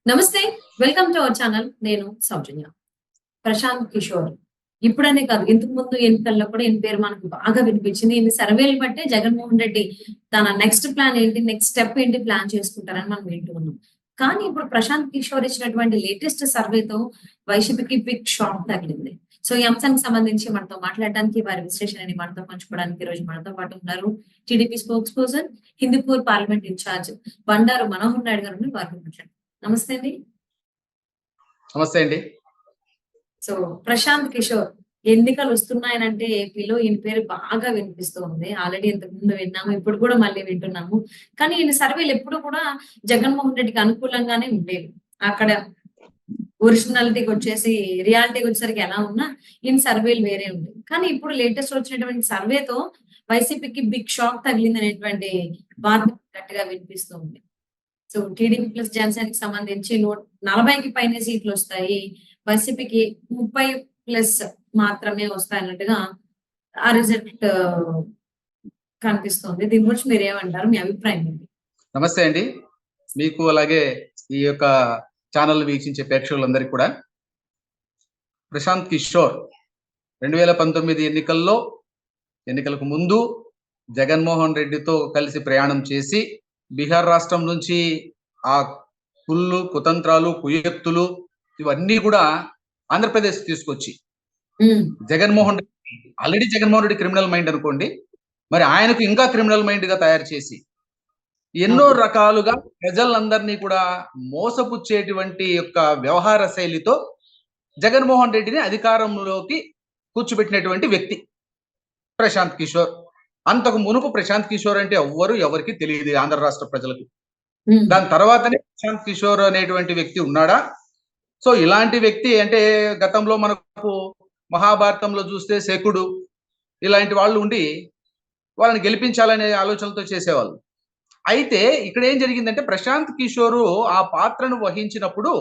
నమస్తే. Welcome to our channel. నేను సౌజన్య. ప్రశాంత్ కిషోర్ ఇప్పుడనే కాదు, ఇంతకు ముందు ఎన్నికల్లో కూడా ఈయన పేరు మనకు బాగా వినిపించింది. ఈయన సర్వేలు బట్టే జగన్మోహన్ రెడ్డి తన నెక్స్ట్ ప్లాన్ ఏంటి, నెక్స్ట్ స్టెప్ ఏంటి ప్లాన్ చేసుకుంటారని మనం వింటూ ఉన్నాం. కానీ ఇప్పుడు ప్రశాంత్ కిషోర్ ఇచ్చినటువంటి లేటెస్ట్ సర్వేతో వైసీపీకి బిగ్ షాక్ తగిలింది. సో ఈ అంశానికి సంబంధించి మనతో మాట్లాడడానికి, వారి విశ్లేషణని మనతో పంచుకోవడానికి ఈ రోజు మనతో పాటు ఉన్నారు TDP spokesperson, Hindupur parliament incharge Bandaru Manohar Naidu garu. వారితో మాట్లాడండి. నమస్తే అండి. నమస్తే అండి. సో ప్రశాంత్ కిషోర్ ఎన్నికలు వస్తున్నాయనంటే ఏపీలో ఈయన పేరు బాగా వినిపిస్తూ ఉంది. ఆల్రెడీ ఇంతకు ముందు విన్నాము. ఇప్పుడు కూడా మళ్ళీ వింటున్నాము. కానీ ఈయన సర్వేలు ఎప్పుడు కూడా జగన్మోహన్ రెడ్డికి అనుకూలంగానే ఉండేవి. అక్కడ ఒరిజినాలిటీకి వచ్చేసి రియాలిటీకి వచ్చేసరికి ఎలా ఉన్నా ఈయన సర్వేలు వేరే ఉండేవి. కానీ ఇప్పుడు లేటెస్ట్ వచ్చినటువంటి సర్వేతో వైసీపీకి బిగ్ షాక్ తగిలింది అనేటువంటి వార్త గట్టిగా వినిపిస్తూ ఉంది. సో టీడీపీ ప్లస్ జనసేనకి సంబంధించి 40కి పైనే సీట్లు వస్తాయి. వైసీపీకి 30+ మాత్రమే వస్తాయన్నట్టుగా ఆ రిజల్ట్ కనిపిస్తుంది. దీని గురించి మీరేమంటారు? మీ అభిప్రాయం ఏంటి? నమస్తే అండి. మీకు అలాగే ఈ యొక్క ఛానల్ వీక్షించే ప్రేక్షకులందరికీ కూడా. ప్రశాంత్ కిషోర్ 2019 ఎన్నికలకు ముందు జగన్మోహన్ రెడ్డితో కలిసి ప్రయాణం చేసి బీహార్ రాష్ట్రం నుంచి ఆ కుళ్ళు, కుతంత్రాలు, కుయుక్తులు ఇవన్నీ కూడా ఆంధ్రప్రదేశ్ తీసుకొచ్చి జగన్మోహన్ రెడ్డి క్రిమినల్ మైండ్ అనుకోండి, మరి ఆయనకు ఇంకా క్రిమినల్ మైండ్ గా తయారు చేసి ఎన్నో రకాలుగా ప్రజలందరినీ కూడా మోసపుచ్చేటువంటి యొక్క వ్యవహార శైలితో జగన్మోహన్ రెడ్డిని అధికారంలోకి కూర్చోబెట్టినటువంటి వ్యక్తి ప్రశాంత్ కిషోర్. అంతకు మునుపు ప్రశాంత్ కిషోర్ అంటే ఎవరికి తెలియదు ఆంధ్ర రాష్ట్ర ప్రజలకు. దాని తర్వాతనే ప్రశాంత్ కిషోర్ అనేటువంటి వ్యక్తి ఉన్నాడా? సో ఇలాంటి వ్యక్తి అంటే గతంలో మనకు మహాభారతంలో చూస్తే శకుడు ఇలాంటి వాళ్ళు ఉండి వాళ్ళని గెలిపించాలనే ఆలోచనలతో చేసేవాళ్ళు. అయితే ఇక్కడ ఏం జరిగిందంటే ప్రశాంత్ కిషోర్ ఆ పాత్రను వహించినప్పుడు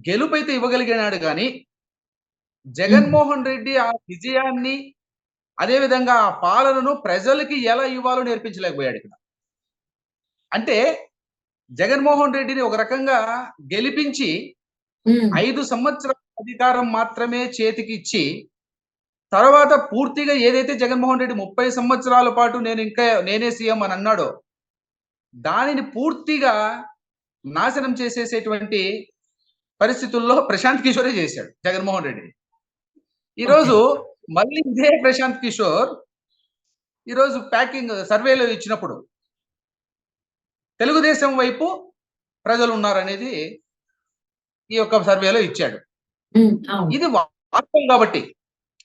గెలుపు అయితే ఇవ్వగలిగినాడు, కానీ జగన్మోహన్ రెడ్డి ఆ విజయాన్ని అదే విధంగా ఆ పాలనను ప్రజలకి ఎలా ఇవ్వాలో నేర్పించలేకపోయాడు. ఇక్కడ అంటే జగన్మోహన్ రెడ్డిని ఒక రకంగా గెలిపించి 5 సంవత్సరాల అధికారం మాత్రమే చేతికి ఇచ్చి తర్వాత పూర్తిగా ఏదైతే జగన్మోహన్ రెడ్డి 30 సంవత్సరాల పాటు నేనే సీఎం అని అన్నాడో దానిని పూర్తిగా నాశనం చేసేసేటువంటి పరిస్థితుల్లో ప్రశాంత్ కిషోరే చేశాడు జగన్మోహన్ రెడ్డి. ఈరోజు మళ్ళీ ఇదే ప్రశాంత్ కిషోర్ ఈరోజు ప్యాకింగ్ సర్వేలో ఇచ్చినప్పుడు తెలుగుదేశం వైపు ప్రజలు ఉన్నారనేది ఈ యొక్క సర్వేలో ఇచ్చాడు. ఇది వాస్తవం కాబట్టి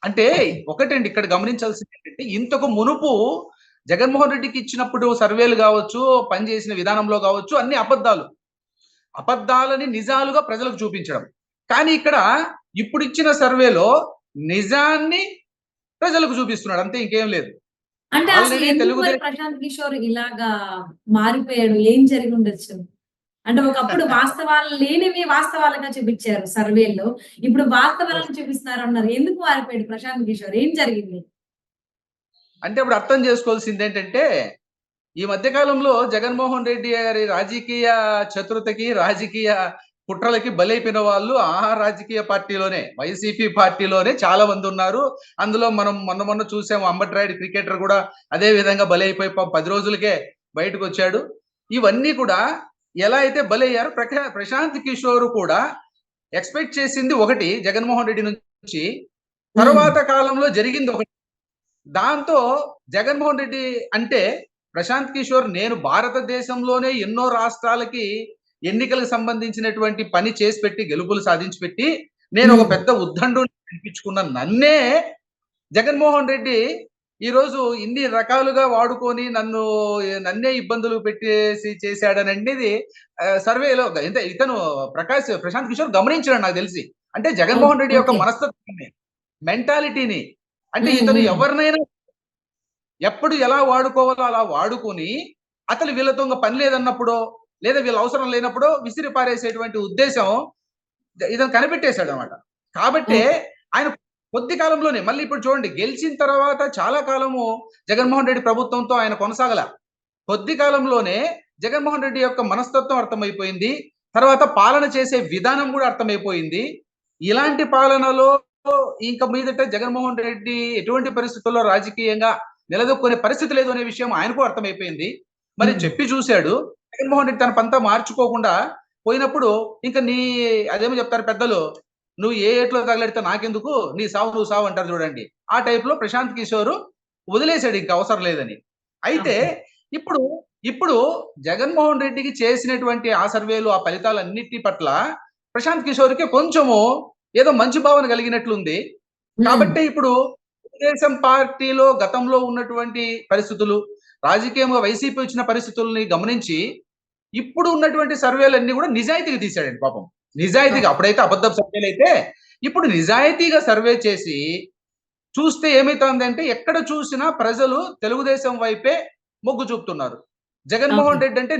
అంటే ఒకటండి, ఇక్కడ గమనించాల్సింది ఏంటంటే ఇంతకు మునుపు జగన్మోహన్ రెడ్డికి ఇచ్చినప్పుడు సర్వేలు కావచ్చు, పనిచేసిన విధానంలో కావచ్చు, అన్ని అబద్ధాలని నిజాలుగా ప్రజలకు చూపించడం. కానీ ఇక్కడ ఇప్పుడు ఇచ్చిన సర్వేలో నిజాన్ని ప్రజలకు చూపిస్తున్నాడు, అంతే, ఇంకేం లేదు. అంటే ప్రశాంత్ కిషోర్ ఇలాగా మారిపోయాడు, ఏం జరిగి ఉండొచ్చు? అంటే ఒకప్పుడు వాస్తవాలు లేనివి వాస్తవాలుగా చూపించారు సర్వేల్లో, ఇప్పుడు వాస్తవాలను చూపిస్తున్నారు అన్నారు. ఎందుకు మారిపోయాడు ప్రశాంత్ కిషోర్? ఏం జరిగింది అంటే ఇప్పుడు అర్థం చేసుకోవాల్సింది ఏంటంటే ఈ మధ్య కాలంలో జగన్మోహన్ రెడ్డి గారి రాజకీయ చతురతకి, రాజకీయ కుట్రలకి బలైపోయిన వాళ్ళు ఆ రాజకీయ పార్టీలోనే, వైసీపీ పార్టీలోనే చాలా మంది ఉన్నారు. అందులో మనం మొన్న చూసాము, అంబట్రాయుడు క్రికెటర్ కూడా అదే విధంగా బలైపోయి 10 రోజులకే బయటకు వచ్చాడు. ఇవన్నీ కూడా ఎలా అయితే బలయ్యారు, ప్రశాంత్ కిషోర్ కూడా ఎక్స్పెక్ట్ చేసింది ఒకటి జగన్మోహన్ రెడ్డి నుంచి, తర్వాత కాలంలో జరిగింది ఒకటి. దాంతో జగన్మోహన్ రెడ్డి అంటే ప్రశాంత్ కిషోర్ నేను భారతదేశంలోనే ఎన్నో రాష్ట్రాలకి ఎన్నికలకు సంబంధించినటువంటి పని చేసి పెట్టి గెలుపులు సాధించి పెట్టి నేను ఒక పెద్ద ఉద్దండు అనిపించుకున్న నన్నే జగన్మోహన్ రెడ్డి ఈరోజు ఇన్ని రకాలుగా వాడుకొని నన్నే ఇబ్బందులు పెట్టేసి చేశాడనేది సర్వేలో ఇతను ప్రశాంత్ కిషోర్ గమనించాడు నాకు తెలిసి. అంటే జగన్మోహన్ రెడ్డి యొక్క మనస్తత్వాన్ని, మెంటాలిటీని, అంటే ఇతను ఎవరినైనా ఎప్పుడు ఎలా వాడుకోవాలో అలా వాడుకొని అతను వీళ్ళతో పని లేదన్నప్పుడు లేదా వీళ్ళ అవసరం లేనప్పుడు విసిరి పారేసేటువంటి ఉద్దేశం ఇతను కనిపెట్టేశాడు అనమాట. కాబట్టి ఆయన కొద్ది కాలంలోనే మళ్ళీ ఇప్పుడు చూడండి, గెలిచిన తర్వాత చాలా కాలము జగన్మోహన్ రెడ్డి ప్రభుత్వంతో ఆయన కొనసాగల. కొద్ది కాలంలోనే జగన్మోహన్ రెడ్డి యొక్క మనస్తత్వం అర్థమైపోయింది. తర్వాత పాలన చేసే విధానం కూడా అర్థమైపోయింది. ఇలాంటి పాలనలో ఇంక మీదట జగన్మోహన్ రెడ్డి ఎటువంటి పరిస్థితుల్లో రాజకీయంగా నిలదొక్కునే పరిస్థితి లేదు అనే విషయం ఆయనకు అర్థమైపోయింది. మరి హ్మ్. చెప్పి చూశాడు. జగన్మోహన్ రెడ్డి తన పంతా మార్చుకోకుండా పోయినప్పుడు ఇంక అదేమో చెప్తారు పెద్దలు, "నువ్వు ఏ ఏట్లో తగలెడితే నాకెందుకు? నీ సావు నువ్వు సావు" అంటారు చూడండి. ఆ టైప్‌లో ప్రశాంత్ కిషోర్ వదిలేసాడు ఇంక అవసరం లేదని. అయితే ఓకే. ఇప్పుడు, ఇప్పుడు జగన్మోహన్ రెడ్డికి చేసినటువంటి ఆ సర్వేలు, ఆ ఫలితాలన్నిటి పట్ల ప్రశాంత్ కిషోర్‌కి కొంచెము ఏదో మంచి భావన కలిగినట్లుంది. హ్మ్. కాబట్టే ఇప్పుడు తెలుగుదేశం పార్టీలో గతంలో ఉన్నటువంటి పరిస్థితులు, రాజకీయంగా వైసీపీ వచ్చిన పరిస్థితుల్ని గమనించి, ఇప్పుడు ఉన్నటువంటి సర్వేలన్నీ కూడా నిజాయితీగా తీశాడండి పాపం. నిజాయితీగా ఓకే. అప్పుడైతే అబద్ధపు సర్వేలైతే, ఇప్పుడు నిజాయితీగా సర్వే చేసి చూస్తే ఏమైతోందంటే ఎక్కడ చూసినా ప్రజలు తెలుగుదేశం వైపే మొగ్గు చూపుతున్నారు. ఓకే. జగన్మోహన్ రెడ్డి అంటే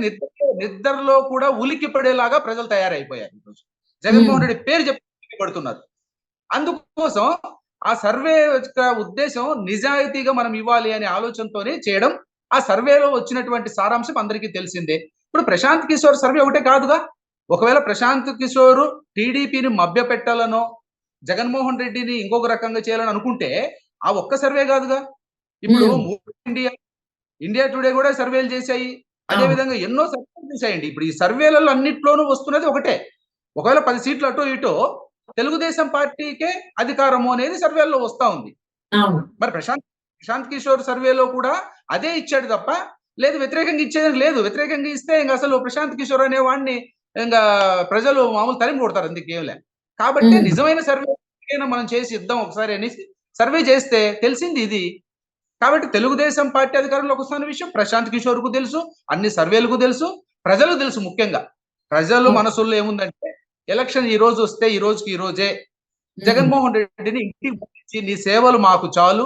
నిద్రలో కూడా ఉలిక్కి పడేలాగా ప్రజలు తయారైపోయారు ఈరోజు. హ్మ్. జగన్మోహన్ రెడ్డి పేరు చెప్పి ఉలిక్కి పడుతున్నారు. అందుకోసం ఆ సర్వే యొక్క ఉద్దేశ్యం నిజాయితీగా మనం ఇవ్వాలి అనే ఆలోచనతోనే చేయడం. ఆ సర్వేలో వచ్చినటువంటి సారాంశం అందరికీ తెలిసిందే. ఇప్పుడు ప్రశాంత్ కిషోర్ సర్వే ఒకటే కాదుగా. ఒకవేళ ప్రశాంత్ కిషోర్ టీడీపీని మభ్యపెట్టాలనో, జగన్మోహన్ రెడ్డిని ఇంకొక రకంగా చేయాలని అనుకుంటే, ఆ ఒక్క సర్వే కాదుగా. ఇప్పుడు హ్మ్. మూవ్ ఇండియా, ఇండియా టుడే కూడా సర్వేలు చేశాయి. అదే అవును. విధంగా ఎన్నో సర్వేలు చేశాయండి. ఇప్పుడు ఈ సర్వేలలో అన్నిట్లోనూ వస్తున్నది ఒకటే. ఒకవేళ 10 సీట్లు అటో ఇటో తెలుగుదేశం పార్టీకే అధికారము అనేది సర్వేల్లో వస్తా ఉంది. అవును. మరి ప్రశాంత్ కిషోర్ సర్వేలో కూడా అదే ఇచ్చాడు తప్ప, లేదు వ్యతిరేకంగా ఇచ్చేదని లేదు. వ్యతిరేకంగా ఇస్తే ఇంక అసలు ప్రశాంత్ కిషోర్ అనే వాడిని ఇంగా ప్రజలు మామూలు తరిమి కొడతారు అందుకేంలే. కాబట్టే హ్మ్. నిజమైన సర్వే మనం చేసి ఇద్దాం ఒకసారి అనేసి సర్వే చేస్తే తెలిసింది ఇది. కాబట్టి తెలుగుదేశం పార్టీ అధికారంలోకి వస్తున్న విషయం ప్రశాంత్ కిషోర్‌కు తెలుసు. అన్ని సర్వేలకు తెలుసు. ప్రజలకు తెలుసు ముఖ్యంగా. ప్రజలు ఓకే. మనసుల్లో ఏముందంటే ఎలక్షన్ ఈ రోజు వస్తే ఈ రోజుకి ఈ రోజే హ్మ్. జగన్మోహన్ రెడ్డిని ఇంటికి పంపించి నీ సేవలు మాకు చాలు.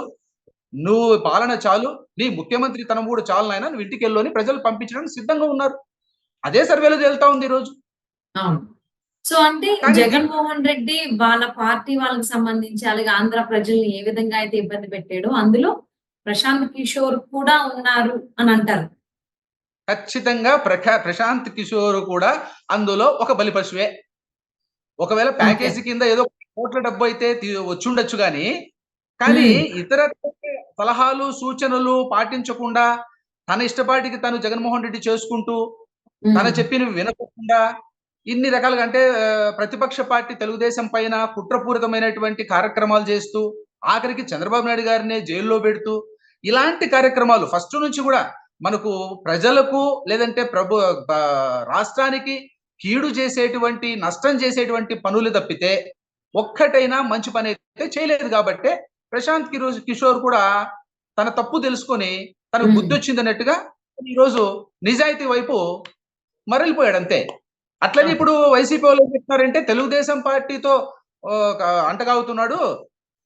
నువ్వు పాలన చాలు. నీ ముఖ్యమంత్రితనం కూడా చాలు నాయనా నువ్వు ఇంటికెళ్ళు అని ప్రజలు పంపించడానికి సిద్ధంగా ఉన్నారు. అదే సర్వేలో తేలుతా ఉంది ఈరోజు. అవును. సో, అంటే కానీ జగన్మోహన్ రెడ్డి వాళ్ళ పార్టీ వాళ్ళకి సంబంధించి, అలాగే ఆంధ్ర ప్రజల్ని ఏ విధంగా అయితే ఇబ్బంది పెట్టాడో, అందులో ప్రశాంత్ కిషోర్ కూడా ఉన్నారు అని అంటారు. ఖచ్చితంగా ప్రశాంత్ కిషోర్ కూడా అందులో ఒక బలిపశువే. ఒకవేళ ఓకే. ప్యాకేజీ కింద ఏదో కోట్ల డబ్బయితే వచ్చుండొచ్చు గానీ, కానీ హ్మ్. ఇతర సలహాలు, సూచనలు పాటించకుండా తన ఇష్టపాటికి తను జగన్మోహన్ రెడ్డి చేసుకుంటూ, హ్మ్. తను చెప్పినవి వినకుండా ఇన్ని రకాలుగా అంటే ప్రతిపక్ష పార్టీ తెలుగుదేశం పైన కుట్రపూరితమైనటువంటి కార్యక్రమాలు చేస్తూ, ఆఖరికి చంద్రబాబు నాయుడు గారినే జైల్లో పెడుతూ, ఇలాంటి కార్యక్రమాలు ఫస్ట్ నుంచి గూడా మనకు ప్రజలకు లేదంటే రాష్ట్రానికి కీడు చేసేటువంటి, నష్టం చేసేటువంటి పనులు తప్పితే, ఒక్కటైనా మంచి పనైతే చేయలేదు గాబట్టే ప్రశాంత్ కిషోర్ కూడా తన తప్పు తెలుసుకొని, తనకు హ్మ్. బుద్ధొచ్చిందన్నట్టుగా ఈరోజు నిజాయితీ వైపు మరలిపోయాడంతే. అట్లని ఓకే. ఇప్పుడు వైసీపీ వాళ్ళు ఏం చెప్తున్నారంటే తెలుగుదేశం పార్టీతో అంటగాగుతున్నాడు.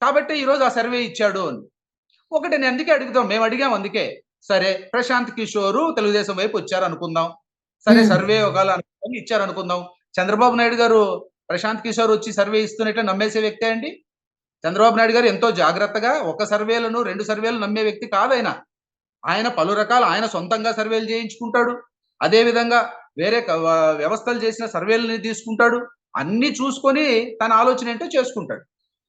కాబట్టి ఈరోజు ఆ సర్వే ఇచ్చాడు అని. ఒకటి నేను అందుకే అడుగుతాం. మేము అడిగాం అందుకే. సరే ప్రశాంత్ కిషోర్ తెలుగుదేశం వైపు వచ్చారనుకుందాం. సరే హ్మ్. సర్వే ఒకవేళ అనుకోని ఇచ్చారనుకుందాం. చంద్రబాబు నాయుడు గారు ప్రశాంత్ కిషోర్ వచ్చి సర్వే ఇస్తున్నట్లే నమ్మేసే వ్యక్తే అండి? చంద్రబాబు నాయుడు గారు ఎంతో జాగ్రత్తగా ఒక సర్వేలను, 2 సర్వేలు నమ్మే వ్యక్తి కాదాయన. ఆయన పలు రకాల ఆయన సొంతంగా సర్వేలు చేయించుకుంటాడు. అదే విధంగా వేరే వ్యవస్థలు చేసిన సర్వేలని తీసుకుంటాడు. అన్నీ చూసుకొని తన ఆలోచన ఏంటో చేసుకుంటాడు.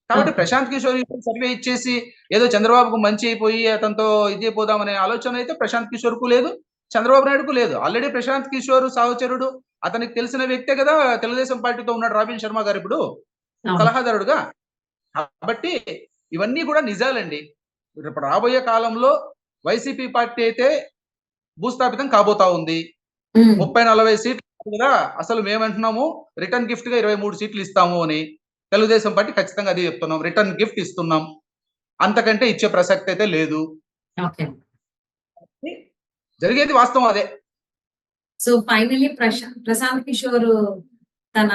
కాబట్టి ఓకే. ప్రశాంత్ కిషోర్ ఇప్పుడు సర్వే ఇచ్చేసి ఏదో చంద్రబాబుకు మంచి అయిపోయి అతనితో ఇది అయిపోదామనే ఆలోచన అయితే ప్రశాంత్ కిషోర్‌కు లేదు. చంద్రబాబు నాయుడుకు లేదు. ఆల్రెడీ ప్రశాంత్ కిషోర్ సహచరుడు. అతనికి తెలిసిన వ్యక్తే కదా! తెలుగుదేశం పార్టీతో ఉన్నాడు రాబిన్ శర్మ గారిప్పుడు అవును. సలహాదారుడుగా. కాబట్టి ఇవన్నీ కూడా నిజాలండి. రేపు రాబోయే కాలంలో వైసీపీ పార్టీ అయితే భూస్థాపితం కాబోతా ఉంది. హ్మ్. 30, 40 సీట్లు గదా! అసలు మేమంటున్నాము రిటర్న్ గిఫ్ట్‌గా 23 సీట్లు ఇస్తాము అని. తెలుగుదేశం పార్టీ ఖచ్చితంగా అదే చెప్తున్నాం. రిటర్న్ గిఫ్ట్ ఇస్తున్నాం. అంతకంటే ఇచ్చే ప్రసక్తి అయితే లేదు. ఓకే. జరిగేది వాస్తవం అదే. సో, ఫైనల్లీ ప్రశాంత్ కిషోర్ తన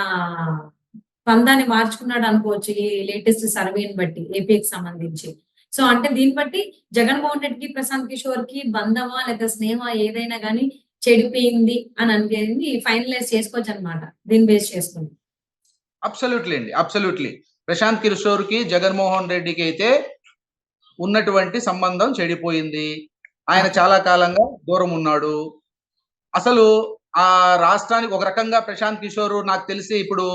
పందాన్ని మార్చుకున్నాడు అనుకోవచ్చు. ఈ లేటెస్ట్ సర్వేని బట్టి ఏపీకి సంబంధించి. సో, అంటే దీన్ని బట్టి జగన్మోహన్ రెడ్డికి, ప్రశాంత్ కిషోర్‌కి బంధమా లేదా స్నేహమా ఏదైనా గాని చెడిపోయింది అని అనేది ఫైనలైజ్ చేసుకోవచ్చనమాట. దీన్ని బేస్ చేసుకొని. అబ్సల్యూట్‌లీ అండి. అబ్సల్యూట్‌లీ. ప్రశాంత్ కిషోర్‌కి, జగన్మోహన్ రెడ్డికి అయితే ఉన్నటువంటి సంబంధం చెడిపోయింది. ఆయన ఓకే. చాలా కాలంగా దూరం ఉన్నాడు. అసలు ఆ రాష్ట్రానికి ఒక రకంగా ప్రశాంత్ కిషోర్ నాకు తెలిసి ఇప్పుడు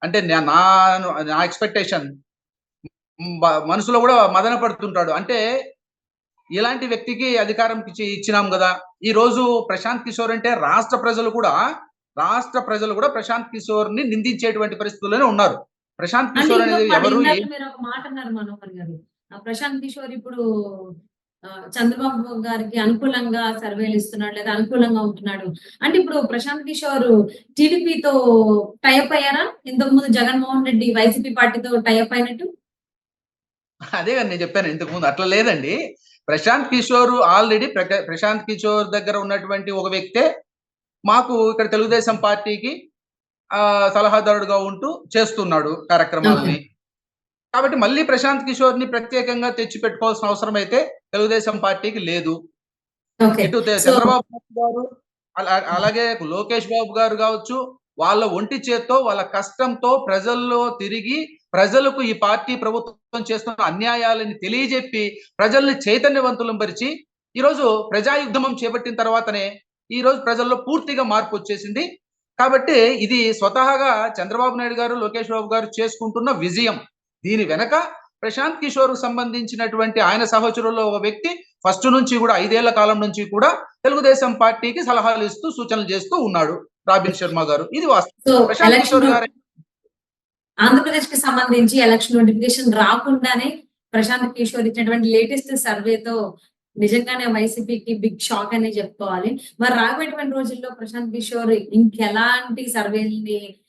అంటే నా నా ఎక్స్పెక్టేషన్ మనసులో కూడా మదన పడుతుంటాడు. అంటే ఇలాంటి వ్యక్తికి అధికారం ఇచ్చినాం కదా. ఈ రోజు ప్రశాంత్ కిషోర్ అంటే రాష్ట్ర ప్రజలు కూడా ప్రశాంత్ కిషోర్ ని నిందించేటువంటి పరిస్థితుల్లోనే ఉన్నారు. ప్రశాంత్ అంటే కిషోర్ అనేది ఇంకొకటి ఎవరు ఇందాక మీరు ఒక మాట అన్నారు మనోహర్ గారు. ప్రశాంత్ కిషోర్ ఇప్పుడు చంద్రబాబు గారికి అనుకూలంగా సర్వేలు ఇస్తున్నాడు లేదా అనుకూలంగా ఉంటున్నాడు. అంటే ఇప్పుడు ప్రశాంత్ కిషోర్ టీడీపీతో టై అప్ అయ్యారా? ఇంతకుముందు జగన్మోహన్ రెడ్డి వైసీపీ పార్టీతో టై అప్ అయినట్టు? అదే కదా నేను చెప్పాను ఇంతకు ముందు. అట్లా లేదండి. ప్రశాంత్ కిషోర్ ఆల్రెడీ ప్రశాంత్ కిషోర్ దగ్గర ఉన్నటువంటి ఒక వ్యక్తే మాకు ఇక్కడ తెలుగుదేశం పార్టీకి సలహాదారుడుగా ఉంటూ చేస్తున్నాడు ఓకే. కార్యక్రమాలని. కాబట్టి మళ్ళీ ప్రశాంత్ కిషోర్‌ని ప్రత్యేకంగా తెచ్చిపెట్టుకోవాల్సిన అవసరం అయితే తెలుగుదేశం పార్టీకి లేదు. ఓకే. ఇటు సో చంద్రబాబు నాయుడు గారు అలాగే లోకేష్ బాబు గారు కావచ్చు, వాళ్ళ ఒంటి చేత్తో, వాళ్ళ కష్టంతో ప్రజల్లో తిరిగి, ప్రజలకు ఈ పార్టీ ప్రభుత్వం చేస్తున్న అన్యాయాలని తెలియజెప్పి, ప్రజల్ని చైతన్యవంతులను పరిచి, ఈరోజు ప్రజాయుద్ధమం చేపట్టిన తర్వాతనే, ఈరోజు ప్రజల్లో పూర్తిగా మార్పొచ్చేసింది. కాబట్టి ఇది స్వతహాగా చంద్రబాబు నాయుడు గారు, లోకేష్ బాబు గారు చేసుకుంటున్న విజయం. దీని వెనక ప్రశాంత్ కిషోర్‌కు సంబంధించినటువంటి ఆయన సహచరుల్లో ఒక వ్యక్తి ఫస్ట్ నుంచి కూడా 5 ఏళ్ల కాలం నుంచి కూడా తెలుగుదేశం పార్టీకి సలహాలు ఇస్తూ, సూచనలు చేస్తూ ఉన్నాడు రాబిన్ శర్మ గారు. ఇది వాస్తవం. సో ప్రశాంత్ ఎలక్షన్ కిషోర్ గారు ఆంధ్రప్రదేశ్‌కి సంబంధించి ఎలక్షన్ నోటిఫికేషన్ రాకుండానే ప్రశాంత్ కిషోర్ ఇచ్చినటువంటి లేటెస్ట్ సర్వేతో నిజంగానే వైసీపీకి బిగ్ షాక్ అనే చెప్పుకోవాలి. మరి రాబోయేటువంటి రోజుల్లో ప్రశాంత్ కిషోర్ ఇంకెలాంటి సర్వేలని